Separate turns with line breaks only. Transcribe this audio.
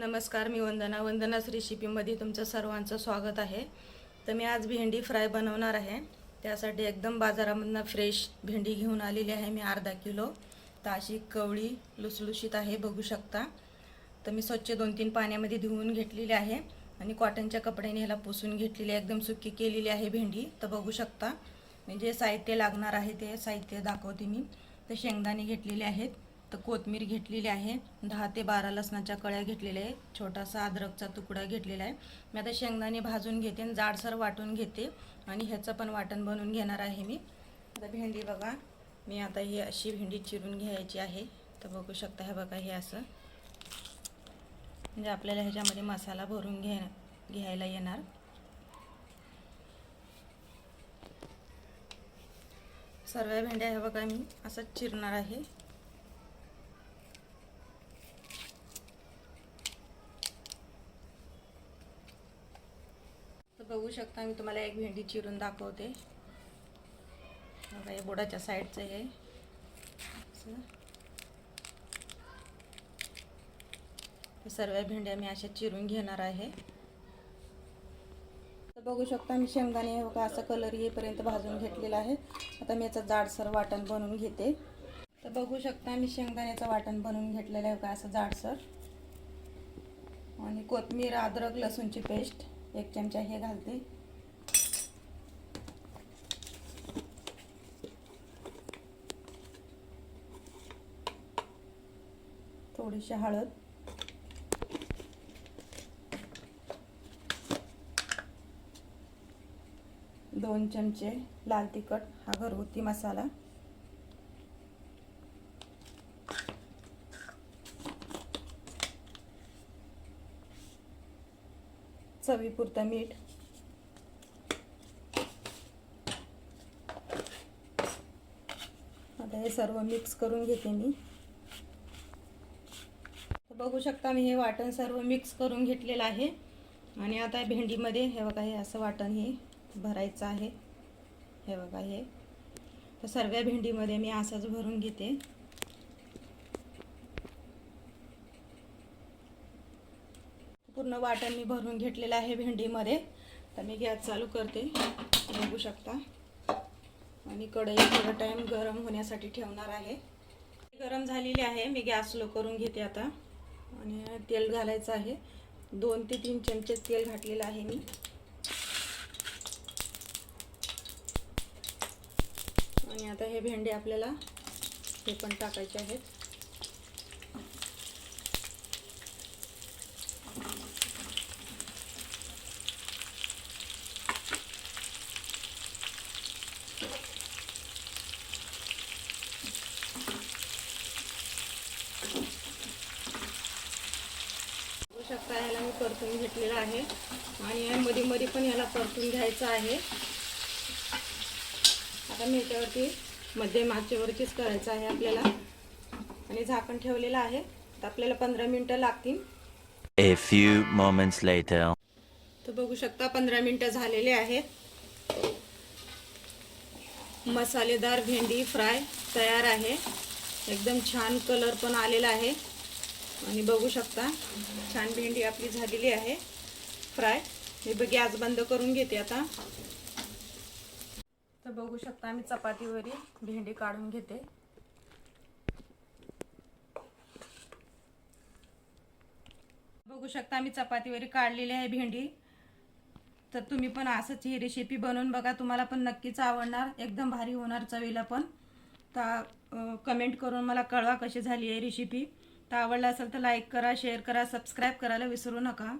नमस्कार, मी वंदनाच रेसिपीमध्ये तुमचं सर्वांचं स्वागत आहे। तर मी आज भेंडी फ्राय बनवणार आहे। त्यासाठी एकदम बाजारामधून फ्रेश भेंडी घेऊन आलेली आहे मी अर्धा किलो। तर अशी कवळी लुसलुशीत आहे, बघू शकता। तर मी स्वच्छ 2-3 पाण्यामध्ये धुवून घेतलेली आहे आणि कॉटनच्या कपड्याने ह्याला पुसून घेतलेली आहे, एकदम सुकी केलेली आहे भेंडी। तर बघू शकता, म्हणजे साहित्य लागणार आहे ते साहित्य दाखवते मी। तर शेंगदाणे घेतलेले आहेत, तर कोथिंबीर घेतलेली आहे, 10 ते 12 लसणाच्या कळ्या घेतलेल्या आहे, छोटासा अद्रकचा तुकडा घेतलेला आहे। मी आता शेंगदाणे भाजून घेते आणि जाडसर वाटून घेते आणि ह्याचं पण वाटण बनवून घेणार आहे मी। आता भेंडी बघा, मी आता ही अशी भेंडी चिरून घ्यायची आहे। तर बघू शकता, हे बघा, हे असं, म्हणजे आपल्याला ह्याच्यामध्ये मसाला भरून घ्यायला येणार। सर्व भेंड्या हे बघा मी असं चिरणार आहे। बघू शकता, मी तुम्हाला एक भेंडी चिरून दाखवते। बघा, हे बोडाच्या साईडचं आहे। सर्व भेंड्या मी अशा चिरून घेणार आहे। तर बघू शकता, मी शेंगदाणे बघा असं कलर येईपर्यंत भाजून घेतलेला आहे। आता मी याचं जाडसर वाटण बनवून घेते। तर बघू शकता, मी शेंगदाण्याचं वाटण बनवून घेतलेलं आहे बघा असं जाडसर। आणि कोथिंबीर, अद्रक, लसूणची पेस्ट 1 चमचा हे घालते। थोडीशी हळद, दोन चमचे लाल तिखट, हा घरगुती मसाला, चवीपुरतं मीठ, आता हे सर्व मिक्स करून घेते मी। बघू शकता, मी हे वाटण सर्व मिक्स करून घेतलेलं आहे आणि आता भेंडीमध्ये हे बघा हे असं वाटण हे भरायचं आहे। हे बघा, हे तर सर्व भेंडीमध्ये मी असंच भरून घेते। पूर्ण वाटण मी भरून घेतलेलं आहे भेंडीमध्ये। तर मी गॅस चालू करते, बघू शकता, आणि कढई थोडा टाइम गरम होण्यासाठी ठेवणार आहे। गरम झालेली आहे, मी गॅस स्लो करून घेते आता आणि तेल घालायचं आहे। 2 ते 3 चमचे तेल घातलेलं आहे मी। आणि आता हे भेंडे आपल्याला हे पण टाकायचे आहेत। शकता, ह्याला मी परतून घेतलेलं आहे आणि मध्ये मध्ये पण ह्याला परतून घ्यायचं आहे। आता मी याच्यावरती मध्यम आचेवरतीच करायचं आहे आपल्याला आणि झाकण ठेवलेलं आहे। तर आपल्याला 15 मिनिटं लागतील।
A few moments later.
तर बघू शकता, 15 मिनिटं झालेले आहेत। मसालेदार भेंडी फ्राय तयार आहे। एकदम छान कलर पण आलेला आहे आणि बघू शकता, छान भेंडी आपली झालेली आहे फ्राय। मी गॅस बंद करून घेते आता। तर बघू शकता, मी चपातीवरी भेंडी काढून घेते। बघू शकता, मी चपातीवरी काढलेली आहे भेंडी। तर तुम्ही पण असंच ही रेसिपी बनवून बघा, तुम्हाला पण नक्कीच आवडणार, एकदम भारी होणार चवीला पण। तर कमेंट करून मला कळवा कशी झाली आहे रेसिपी। तर आवडला असेल तर लाईक करा, शेअर करा, सबस्क्राईब करायला विसरू नका।